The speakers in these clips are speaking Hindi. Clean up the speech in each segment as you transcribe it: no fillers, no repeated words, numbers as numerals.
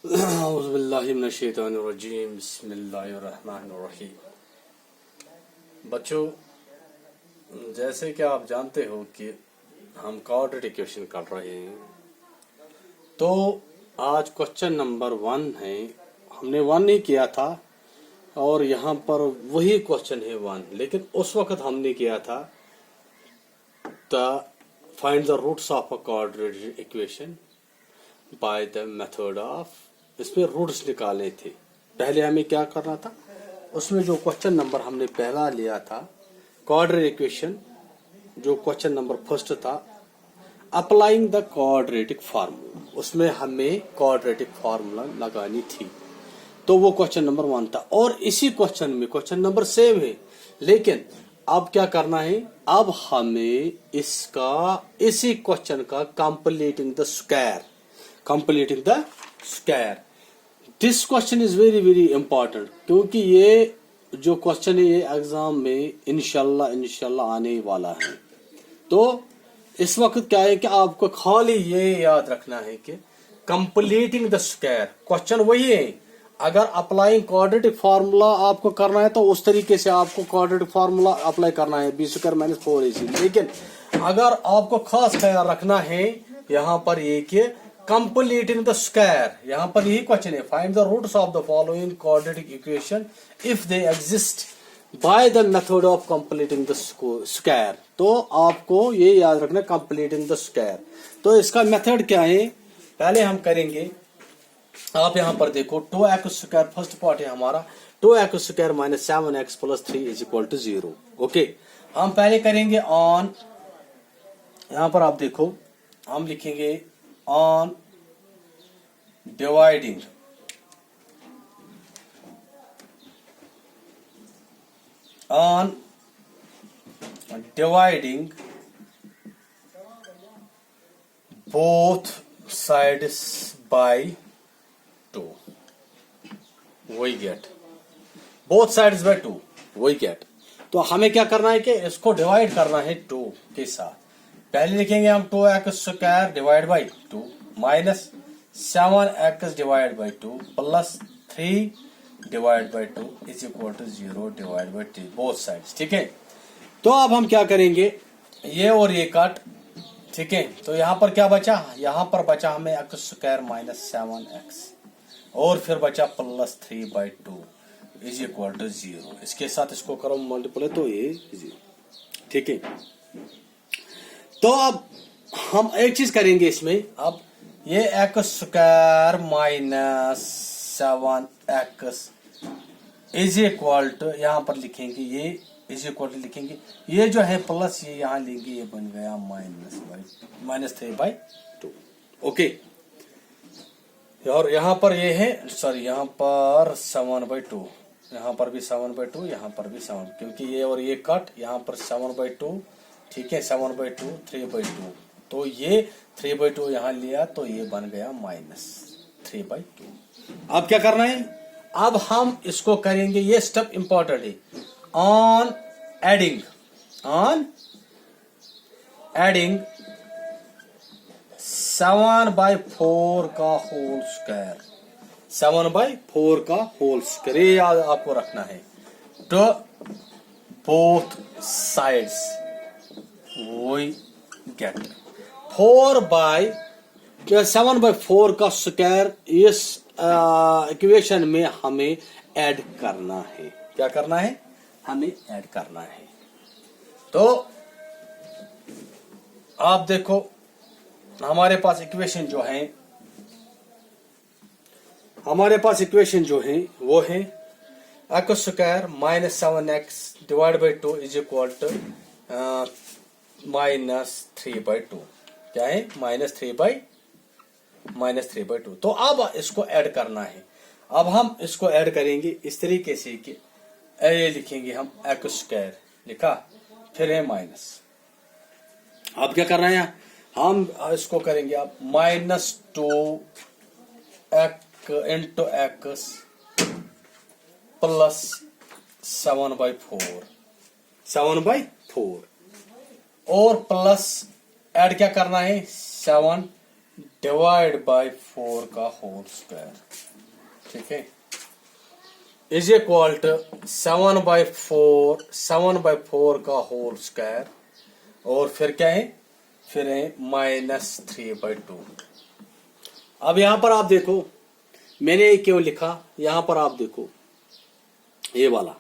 औज़ुबिल्लाहिमिनश्शैतानिर्रजीम बिस्मिल्लाहिर्रहमानिर्रहीम। बच्चों, जैसे कि आप जानते हो कि हम क्वाड्रेटिक इक्वेशन कर रहे हैं, तो आज क्वेश्चन नंबर 1 है। हमने 1 नहीं किया था और यहाँ पर वही क्वेश्चन है 1, लेकिन उस वक्त हमने किया था find the roots of a quadratic equation by the method of, इसमें रूट्स निकालने थे। पहले हमें क्या करना था, उसमें जो क्वेश्चन नंबर हमने पहला लिया था क्वाड्रेटिक इक्वेशन, जो क्वेश्चन नंबर फर्स्ट था अप्लाइंग द क्वाड्रेटिक फार्मूला, उसमें हमें क्वाड्रेटिक फार्मूला लगानी थी। तो वो क्वेश्चन नंबर 1 था और इसी क्वेश्चन में क्वेश्चन नंबर सेम है, लेकिन अब क्या करना है, अब हमें इसका इसी क्वेश्चन का completing the square, this question is very very important, क्योंकि ये जो क्वेश्चन है ये एग्जाम में इंशाल्लाह आने वाला है। तो इस वक्त क्या है कि आपको खाली ये याद रखना है कि कंप्लीटिंग द स्क्वायर, क्वेश्चन वही है। अगर अप्लाइंग क्वाड्रेटिक फार्मूला आपको करना है तो उस तरीके से आपको क्वाड्रेटिक फार्मूला अप्लाई करना है, बी स्क्वायर माइनस 4ac। लेकिन अगर आपको खास ख्याल रखना है यहाँ पर ये कि कंप्लीटिंग द स्क्वायर, यहाँ पर यही क्वेश्चन है, find the roots of the following quadratic equation if they exist by the method of completing the square. तो आपको ये याद रखना कंप्लीटिंग द स्क्वायर। तो इसका मेथड क्या है, पहले हम करेंगे, आप यहाँ पर देखो 2x स्क्वायर फर्स्ट पार्ट है हमारा, 2x square minus 7x plus 3 is equal to 0। Okay, हम पहले करेंगे ऑन, यहाँ पर आप देखो हम लिखेंगे on dividing both sides by 2, वही गेट, बोथ साइड्स बाय 2 वही गेट। तो हमें क्या करना है कि इसको डिवाइड करना है 2 के साथ। पहले लिखेंगे हम 2x square divide by 2 minus 7x divide by 2 plus 3 divide by 2 is equal to 0 divide by 3 both sides. ठीक है, तो अब हम क्या करेंगे, ये और ये कट, ठीक है। तो यहाँ पर क्या बचा, यहाँ पर बचा हमें x स्क्वायर माइनस 7x और फिर बचा plus 3 by 2 is equal to 0। इसके साथ इसको करो मल्टीप्लाई तो ये 0। ठीक है, तो अब हम एक चीज करेंगे इसमें, अब ये x square minus 7x is equal to, यहाँ पर लिखेंगे ये इज इक्वल टू लिखेंगे, ये जो है प्लस ये यहाँ लेंगे, ये बन गया माइनस 3 बाई 2। ओके, और यहाँ पर ये है, सॉरी यहाँ पर 7 बाई 2, यहाँ पर भी 7 बाई 2, यहाँ पर भी 7, क्योंकि ये और ये कट, यहाँ पर 7 बाई 2, ठीक है, 7 बाई 2 3 बाई 2, तो ये 3 बाई 2 यहाँ लिया तो ये बन गया माइनस 3 बाई 2। अब क्या करना है, अब हम इसको करेंगे, ये स्टेप इंपॉर्टेंट है, ऑन एडिंग 7 बाई 4 का होल स्क्वायर, 7 बाई 4 का होल स्क्वायर, ये याद आपको रखना है। तो बोथ साइड्स वही गेट 7 बाई 4 का स्क्वायर इस इक्वेशन में हमें ऐड करना है। क्या करना है, हमें ऐड करना है। तो आप देखो हमारे पास इक्वेशन जो है वो है x square minus 7x divide by 2 is equal to minus 3 by 2। क्या है, माइनस 3 बाई 2। तो अब इसको ऐड करना है। अब हम इसको ऐड करेंगे इस तरीके से कि ये लिखेंगे हम x स्क्वायर लिखा, फिर है माइनस। अब क्या करना है, हम इसको करेंगे अब minus 2 into x plus 7 by 4 और प्लस ऐड क्या करना है 7 डिवाइड बाय 4 का होल स्क्वायर, ठीक है, इज इक्वल टू 7/4 का होल स्क्वायर, और फिर क्या है, फिर है -3/2। अब यहां पर आप देखो मैंने क्यों लिखा, यहां पर आप देखो ये वाला,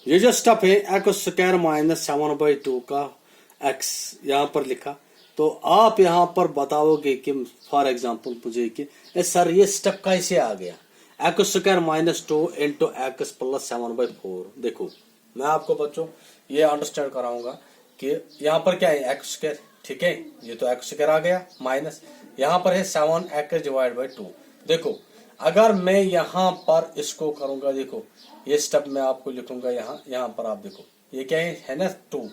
ये जो स्टेप है एक्स स्क्वायर -7/2 का एक्स यहां पर लिखा, तो आप यहां पर बताओगे कि फॉर एग्जांपल मुझे कि सर ये स्टेप कैसे आ गया, x square -2 into x plus 7/4। देखो मैं आपको बच्चों ये अंडरस्टैंड कराऊंगा कि यहाँ पर क्या है एक्स स्क्वायर, ठीक है, ये तो एक्स स्क्वायर आ गया, माइनस यहाँ पर है 7x डिवाइड बाई 2। देखो अगर मैं यहाँ पर इसको करूंगा, देखो ये स्टेप मैं आपको लिखूंगा यहाँ पर आप देखो ये क्या है ना 2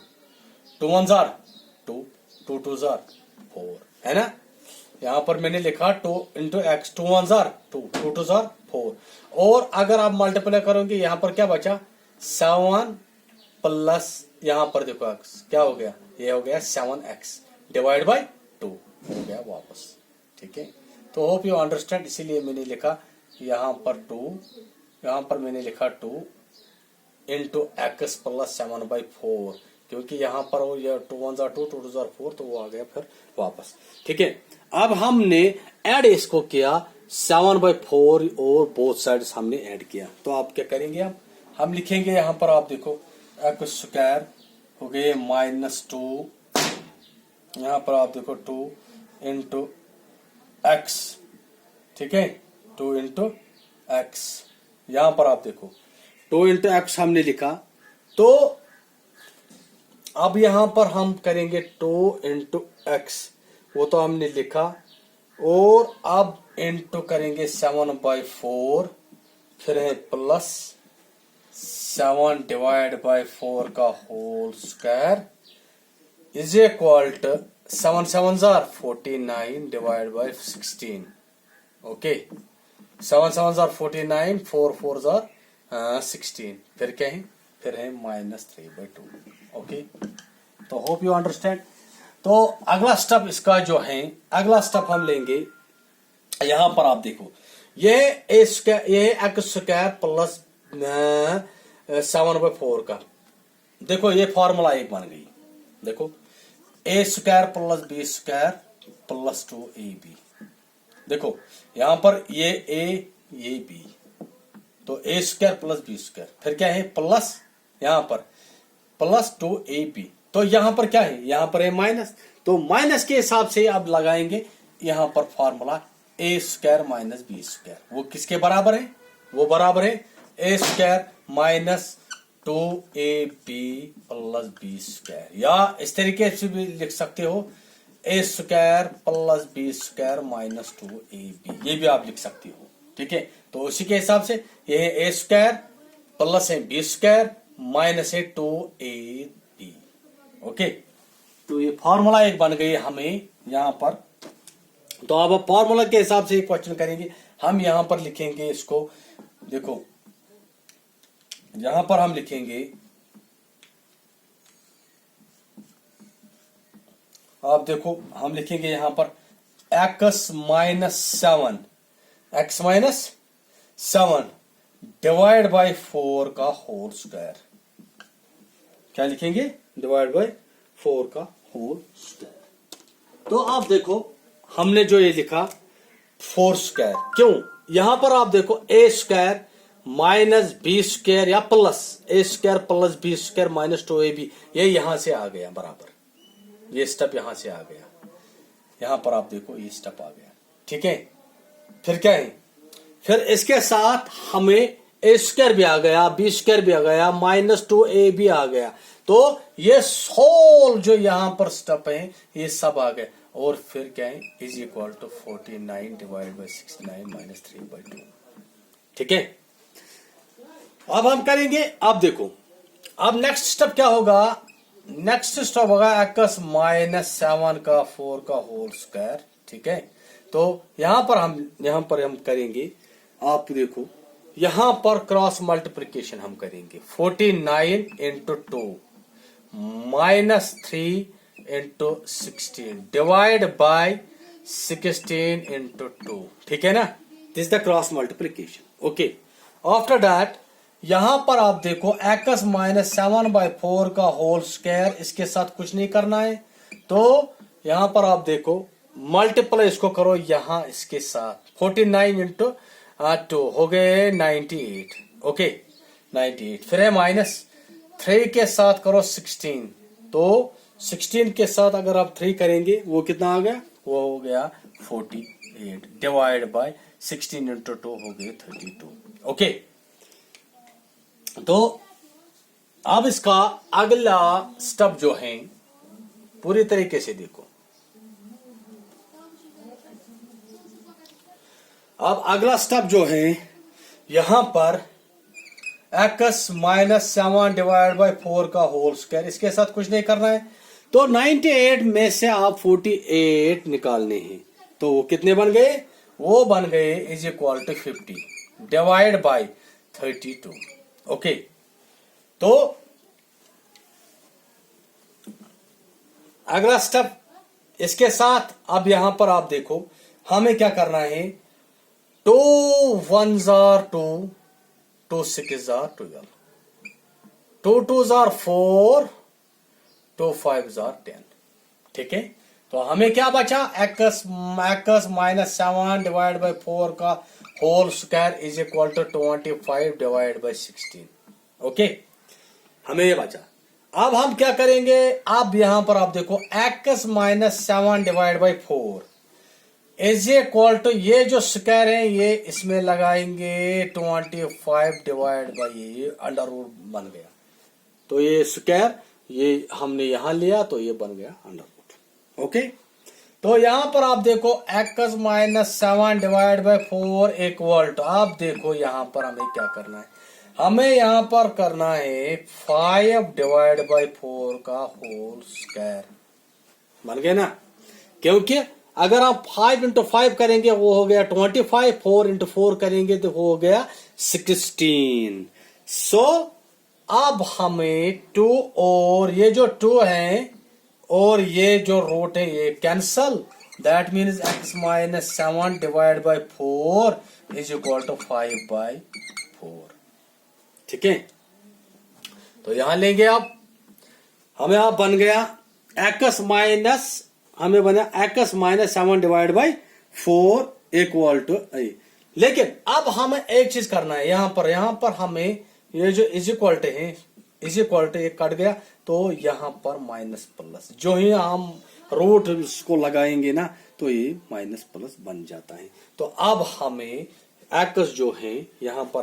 1 जार 2 2 2 जार 4 है ना, यहाँ पर मैंने लिखा 2 इंटू एक्स 2 1 जार 2 2 2 जार 4, और अगर आप मल्टीप्लाई करोगे यहाँ पर क्या बचा 7 प्लस यहाँ पर देखो एक्स क्या हो गया, ये हो गया 7x डिवाइड बाई 2 हो गया वापस, ठीक है। तो होप यू अंडरस्टैंड, इसीलिए मैंने लिखा यहाँ पर 2, यहाँ पर मैंने लिखा 2 इंटू एक्स प्लस 7/4, क्योंकि यहाँ पर वो ये 2 1 जार 2 2 2 जार 4, तो वो आ गया फिर वापस, ठीक है। अब हमने ऐड इसको किया 7/4 और बोथ साइड्स हमने ऐड किया, तो आप क्या करेंगे, हम लिखेंगे यहाँ पर आप देखो एक्स स्क्वायर हो गए -2, यहाँ पर आप देखो 2 इंटू एक्स, ठीक है, 2 इंटू एक्स, यहाँ पर आप देखो 2 इंटू एक्स हमने लिखा, तो अब यहाँ पर हम करेंगे 2 इंटू एक्स, वो तो हमने लिखा, और अब इंटू करेंगे 7/4, फिर है प्लस 7 डिवाइड बाय 4 का whole square is equal to 7 7 जार 49 डिवाइड बाय 16, ओके, 7 7 जार 49 4 4 जार 16, फिर क्या है, फिर है -3/2, ओके। तो होप यू अंडरस्टैंड। तो अगला स्टेप इसका जो है, अगला स्टेप हम लेंगे, यहां पर आप देखो ये एक्स स्क्वायर प्लस 7/4 का, देखो ये फॉर्मूला एक बन गई, देखो A square plus B square plus 2ab, देखो यहां पर ये ए ये बी, तो A square plus B square, फिर क्या है प्लस यहां पर प्लस 2ab, तो यहां पर क्या है, यहां पर है माइनस, तो माइनस के हिसाब से अब लगाएंगे यहां पर formula A square minus B square, वो किसके बराबर है, वो बराबर है A square minus 2ab plus B square, या इस तरीके से भी लिख सकते हो A square plus B square minus 2ab, ये भी आप लिख सकते हो, ठीक है। तो उसी के हिसाब से ये है ए स्क्वायर प्लस है बी स्क्वायर माइनस है 2ab, ओके। तो ये फॉर्मूला एक बन गई हमें यहां पर, तो अब फॉर्मूला के हिसाब से क्वेश्चन करेंगे हम, यहां पर लिखेंगे इसको, देखो यहां पर हम लिखेंगे, आप देखो हम लिखेंगे यहां पर x माइनस 7 डिवाइड बाय 4 का होल स्क्वायर, क्या लिखेंगे, डिवाइड बाय 4 का होल स्क्वायर। तो आप देखो हमने जो ये लिखा 4 स्क्वायर, क्यों, यहां पर आप देखो A square minus B square या plus A square plus B square minus 2ab, ये यहां से आ गया बराबर, ये स्टेप यहां से आ गया, यहां पर आप देखो ये स्टेप आ गया, ठीक है। फिर क्या है, फिर इसके साथ हमें ए स्क्वायर भी आ गया, बी स्क्वायर भी आ गया, माइनस 2ab भी आ गया, तो ये सोल जो यहां पर स्टेप है ये सब आ गए, और फिर क्या है is equal to 49 divide by 69 minus 3/2, ठीक है। अब हम करेंगे, अब देखो अब नेक्स्ट स्टेप क्या होगा, नेक्स्ट स्टेप होगा एक्स माइनस 7 का 4 का होल स्क्वायर, ठीक है। तो यहां पर हम करेंगे, आप देखो यहां पर क्रॉस मल्टीप्लिकेशन हम करेंगे, 49 into 2 minus 3 into 16 divide by 16 into 2, ठीक है ना। This the cross multiplication. Okay, after that यहां पर आप देखो x माइनस 7/4 का होल स्क्वायर, इसके साथ कुछ नहीं करना है। तो यहां पर आप देखो मल्टीप्लाई इसको करो यहां इसके साथ, 49 इंटू 2 हो गए 98। ओके 98, फिर है माइनस 3 के साथ करो 16, तो 16 के साथ अगर आप 3 करेंगे वो कितना आ गया, वो हो गया 48 डिवाइड बाय 16 इंटू 2 हो गए 32। ओके, तो अब इसका अगला स्टेप जो है पूरी तरीके से देखो। अब अगला स्टेप जो है यहां पर x माइनस 7 डिवाइड बाई 4 का होल स्क्वायर, इसके साथ कुछ नहीं करना है। तो 98 में से आप 48 निकालने हैं, तो वो कितने बन गए, वो बन गए is equal to 50 divide by 32। Okay, तो अगला स्टेप इसके साथ अब यहां पर आप देखो हमें क्या करना है, 2 1s are 2, 2 6s are 12, 2 2s are 4, 2 5s are 10, ठीक है। तो हमें क्या बचा, x माइनस 7 डिवाइड बाई 4 का whole square is equal to 25 divide by 16। Okay, हमें ये बचा। अब हम क्या करेंगे, अब यहां पर आप देखो x minus 7 divide by 4 is equal to, ये जो स्क्वायर है ये इसमें लगाएंगे 25 डिवाइड बाई ये अंडर रूट बन गया, तो ये स्क्वायर ये हमने यहां लिया तो ये बन गया अंडर रूट। ओके, तो यहां पर आप देखो x minus 7 divide by 4 equal to, आप देखो यहां पर हमें क्या करना है, हमें यहां पर करना है 5 डिवाइड बाई 4 का होल स्क्वायर, बन गया ना। क्योंकि अगर आप 5 इंटू 5 करेंगे वो हो गया 25, 4 इंटू 4 करेंगे तो वो हो गया 16। सो अब हमें 2 और ये जो 2 है और ये जो रूट है ये cancel, that means x minus 7 divide by 4 is equal to 5/4, ठीक है। तो यहां लेंगे आप, हमें आप बन गया x माइनस, हमें बना x minus 7 divide by 4 equal to, लेकिन अब हमें एक चीज करना है, यहां पर हमें ये जो इज इक्वल टू है, इज इक्वल टू एक कट गया तो यहां पर माइनस प्लस, जो ही हम रूट इसको लगाएंगे ना तो ये माइनस प्लस बन जाता है। तो अब हमें x जो है यहां पर